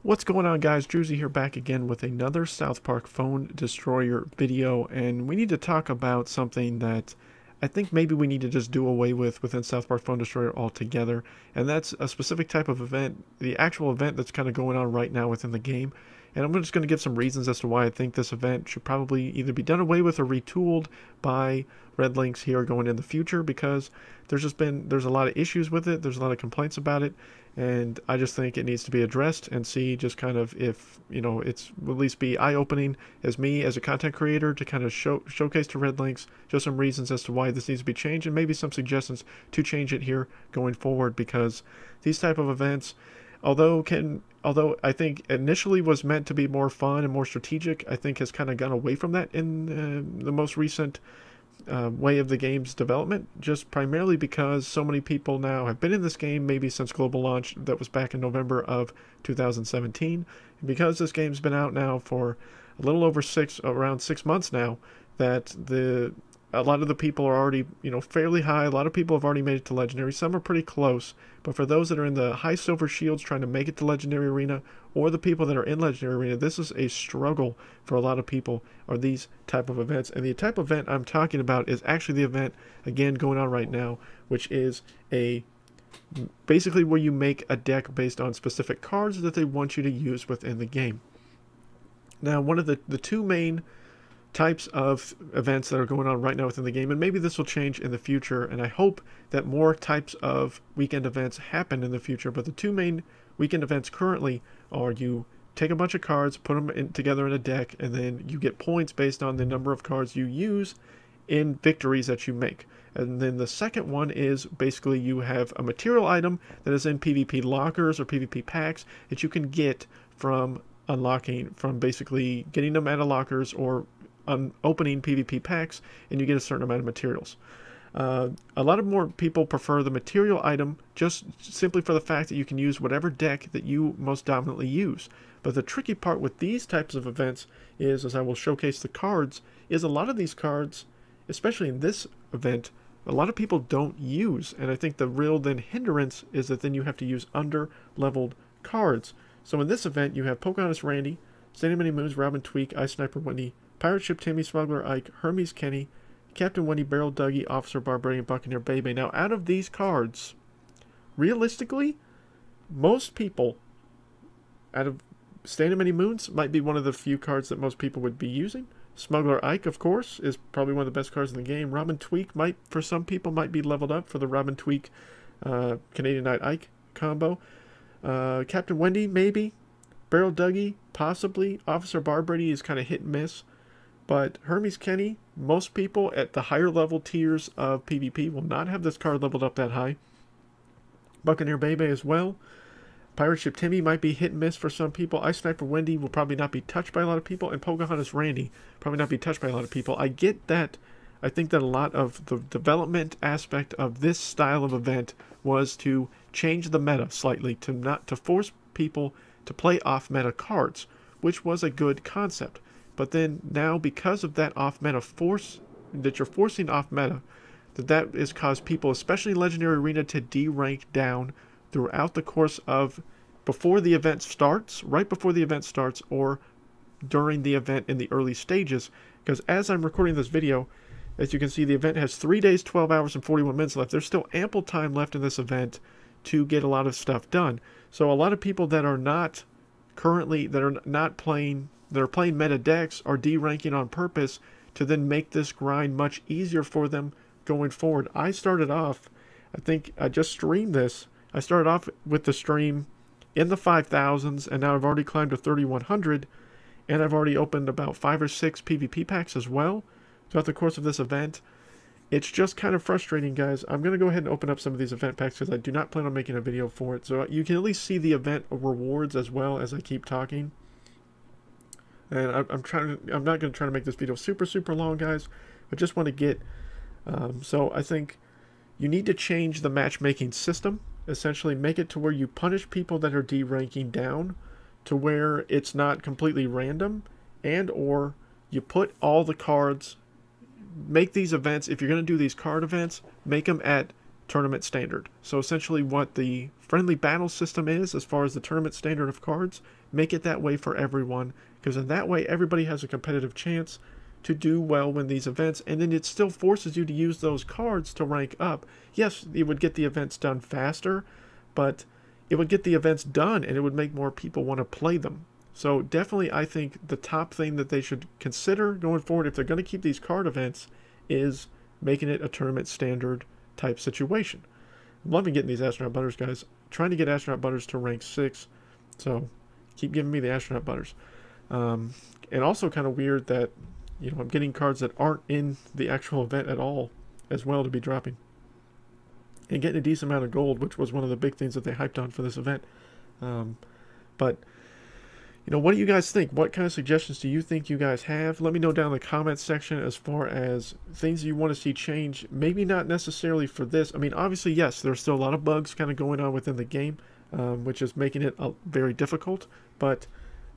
What's going on, guys? Drewzy here, back again with another South Park Phone Destroyer video, and we need to talk about something that I think maybe we need to just do away with within South Park Phone Destroyer altogether, and that's a specific type of event, the actual event that's kind of going on right now within the game. And I'm just going to give some reasons as to why I think this event should probably either be done away with or retooled by Red Links here going in the future, because there's a lot of issues with it, there's a lot of complaints about it, and I just think it needs to be addressed and see just kind of if, you know, it's will at least be eye-opening as me as a content creator to kind of showcase to Red Links just some reasons as to why this needs to be changed, and maybe some suggestions to change it here going forward, because these type of events, although I think initially was meant to be more fun and more strategic, I think has kind of gone away from that in the most recent way of the game's development, just primarily because so many people now have been in this game maybe since global launch. That was back in November of 2017, and because this game's been out now for a little over around 6 months now, that a lot of the people are already, you know, fairly high. A lot of people have already made it to Legendary. Some are pretty close. But for those that are in the high silver shields trying to make it to Legendary Arena, or the people that are in Legendary Arena, this is a struggle for a lot of people, are these type of events. And the type of event I'm talking about is actually the event, again, going on right now, which is basically where you make a deck based on specific cards that they want you to use within the game. Now, one of the two main types of events that are going on right now within the game, and maybe this will change in the future, and I hope that more types of weekend events happen in the future, but the two main weekend events currently are you take a bunch of cards, put them together in a deck, and then you get points based on the number of cards you use in victories that you make. And then the second one is basically you have a material item that is in PvP lockers or PvP packs that you can get from unlocking, from basically getting them out of lockers or opening PvP packs, and you get a certain amount of materials. A lot of more people prefer the material item just simply for the fact that you can use whatever deck that you most dominantly use. But the tricky part with these types of events is, as I will showcase the cards, is a lot of these cards, especially in this event, a lot of people don't use. And I think the real then hindrance is that then you have to use under-leveled cards. So in this event, you have Pocahontas Randy, Standing Many Moons, Robin Tweak, Ice Sniper Wendy, Pirate Ship Timmy, Smuggler Ike, Hermes Kenny, Captain Wendy, Barrel Dougie, Officer Barbarian, Buccaneer Bebe. Now, out of these cards, realistically, most people, out of Standing Many Moons, might be one of the few cards that most people would be using. Smuggler Ike, of course, is probably one of the best cards in the game. Robin Tweak might, for some people, might be leveled up for the Robin Tweak Canadian Knight Ike combo. Captain Wendy, maybe. Barrel Dougie, possibly. Officer Barbarian is kind of hit and miss. But Hermes Kenny, most people at the higher level tiers of PvP will not have this card leveled up that high. Buccaneer Bebe as well. Pirate Ship Timmy might be hit and miss for some people. Ice Sniper Wendy will probably not be touched by a lot of people. And Pocahontas Randy probably not be touched by a lot of people. I get that. I think that a lot of the development aspect of this style of event was to change the meta slightly, to force people to play off-meta cards, which was a good concept. But then now, because of that off-meta force, that you're forcing off-meta, that has caused people, especially in Legendary Arena, to de-rank down throughout the course of, before the event starts, right before the event starts, or during the event in the early stages. Because as I'm recording this video, as you can see, the event has 3 days, 12 hours, and 41 minutes left. There's still ample time left in this event to get a lot of stuff done. So a lot of people that are not currently, that are playing meta decks are de-ranking on purpose to then make this grind much easier for them going forward. I started off, I think I just streamed this, I started off with the stream in the 5,000s, and now I've already climbed to 3,100, and I've already opened about 5 or 6 PvP packs as well throughout the course of this event. It's just kind of frustrating, guys. I'm going to go ahead and open up some of these event packs because I do not plan on making a video for it. So you can at least see the event rewards as well as I keep talking. And I'm not going to try to make this video super long, guys. I just want to get, so I think you need to change the matchmaking system. Essentially make it to where you punish people that are de-ranking down to where it's not completely random, and or you put all the cards, make these events, if you're going to do these card events, make them at tournament standard. So essentially what the friendly battle system is as far as the tournament standard of cards, make it that way for everyone, because in that way everybody has a competitive chance to do well in these events, and then it still forces you to use those cards to rank up. Yes, you would get the events done faster, but it would get the events done and it would make more people want to play them. So definitely I think the top thing that they should consider going forward, if they're going to keep these card events, is making it a tournament standard type situation. I'm loving getting these astronaut butters, guys. Trying to get astronaut butters to rank 6, so keep giving me the astronaut butters. And also kind of weird that, you know, I'm getting cards that aren't in the actual event at all as well to be dropping. And getting a decent amount of gold, which was one of the big things that they hyped on for this event. But, you know, what do you guys think? What kind of suggestions do you think you guys have? Let me know down in the comments section as far as things you want to see change. Maybe not necessarily for this. I mean, obviously, yes, there's still a lot of bugs kind of going on within the game, which is making it very difficult. But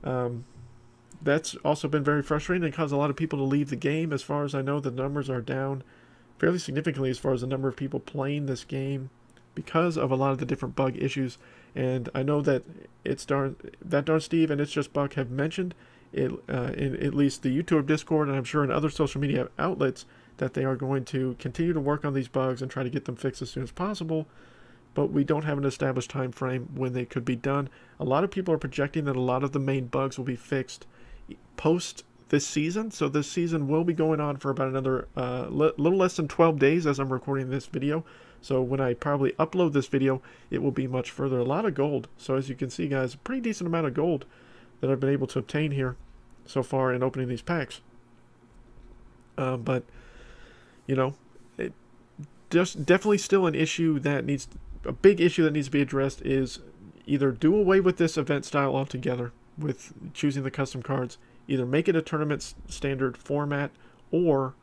that's also been very frustrating and caused a lot of people to leave the game. As far as I know, the numbers are down fairly significantly as far as the number of people playing this game because of a lot of the different bug issues. And I know that Darn Steve and It's Just Buck have mentioned it, in at least the YouTube Discord, and I'm sure in other social media outlets, that they are going to continue to work on these bugs and try to get them fixed as soon as possible. But we don't have an established time frame when they could be done. A lot of people are projecting that a lot of the main bugs will be fixed post this season. So this season will be going on for about another little less than 12 days as I'm recording this video. So when I probably upload this video, it will be much further. A lot of gold. So as you can see, guys, a pretty decent amount of gold that I've been able to obtain here so far in opening these packs. But, you know, it just definitely still an issue that needs, a big issue that needs to be addressed is either do away with this event style altogether with choosing the custom cards, either make it a tournament standard format, or,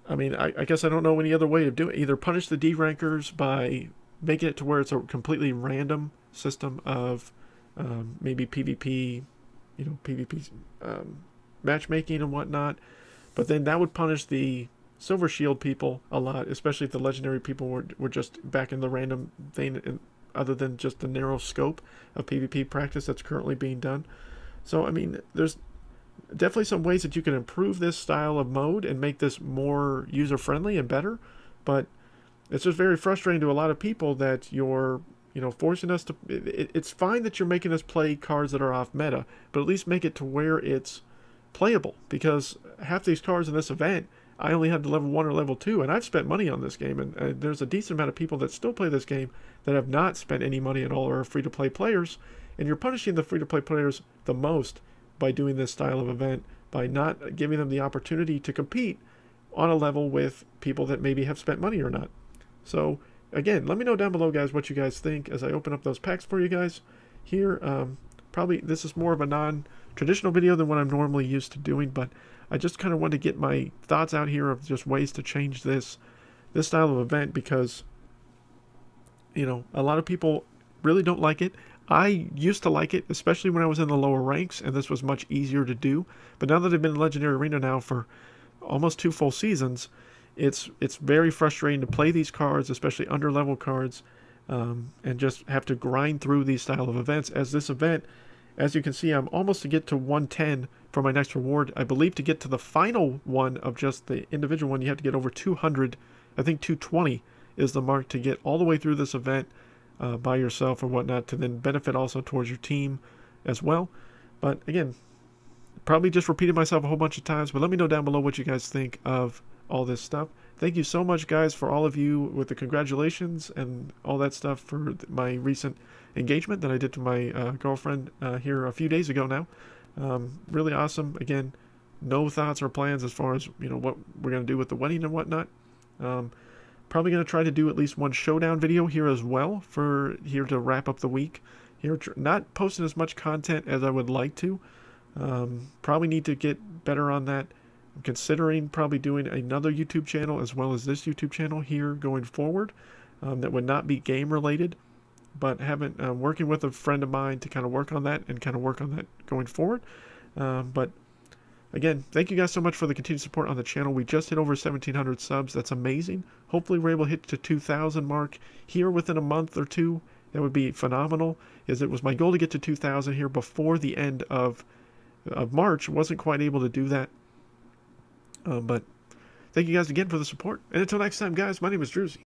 I mean, I guess I don't know any other way to do it. Either punish the D rankers by making it to where it's a completely random system of maybe PvP, you know, PvP matchmaking and whatnot, but then that would punish the Silver Shield people a lot, especially if the legendary people were just back in the random thing, other than just the narrow scope of PvP practice that's currently being done. So, I mean, there's definitely some ways that you can improve this style of mode and make this more user-friendly and better, but it's just very frustrating to a lot of people that you're, you know, forcing us to... It's fine that you're making us play cards that are off meta, but at least make it to where it's playable, because half these cards in this event, I only had to level 1 or level 2, and I've spent money on this game, and there's a decent amount of people that still play this game that have not spent any money at all or are free-to-play players, and you're punishing the free-to-play players the most by doing this style of event, by not giving them the opportunity to compete on a level with people that maybe have spent money or not. So, again, let me know down below, guys, what you guys think as I open up those packs for you guys here. Probably this is more of a non-traditional video than what I'm normally used to doing, but I just kind of wanted to get my thoughts out here of just ways to change this style of event, because, you know, a lot of people really don't like it. I used to like it, especially when I was in the lower ranks, and this was much easier to do. But now that I've been in Legendary Arena now for almost 2 full seasons, it's very frustrating to play these cards, especially under-level cards, and just have to grind through these style of events. As this event, as you can see, I'm almost to get to 110 for my next reward. I believe to get to the final one of just the individual one, you have to get over 200. I think 220 is the mark to get all the way through this event by yourself or whatnot, to then benefit also towards your team as well. But again, probably just repeated myself a whole bunch of times, but let me know down below what you guys think of all this stuff. Thank you so much, guys, for all of you with the congratulations and all that stuff for my recent engagement that I did to my girlfriend here a few days ago now. Really awesome. Again, no thoughts or plans as far as, you know, what we're going to do with the wedding and whatnot. Probably going to try to do at least one showdown video here as well for here to wrap up the week. Here, not posting as much content as I would like to. Probably need to get better on that. I'm considering probably doing another YouTube channel as well as this YouTube channel here going forward. That would not be game related, but working with a friend of mine to kind of work on that and kind of work on that going forward. But Again, thank you guys so much for the continued support on the channel. We just hit over 1,700 subs. That's amazing. Hopefully we're able to hit the 2,000 mark here within a month or two. That would be phenomenal, as it was my goal to get to 2,000 here before the end of March. Wasn't quite able to do that. But thank you guys again for the support. And until next time, guys, my name is Drewzy.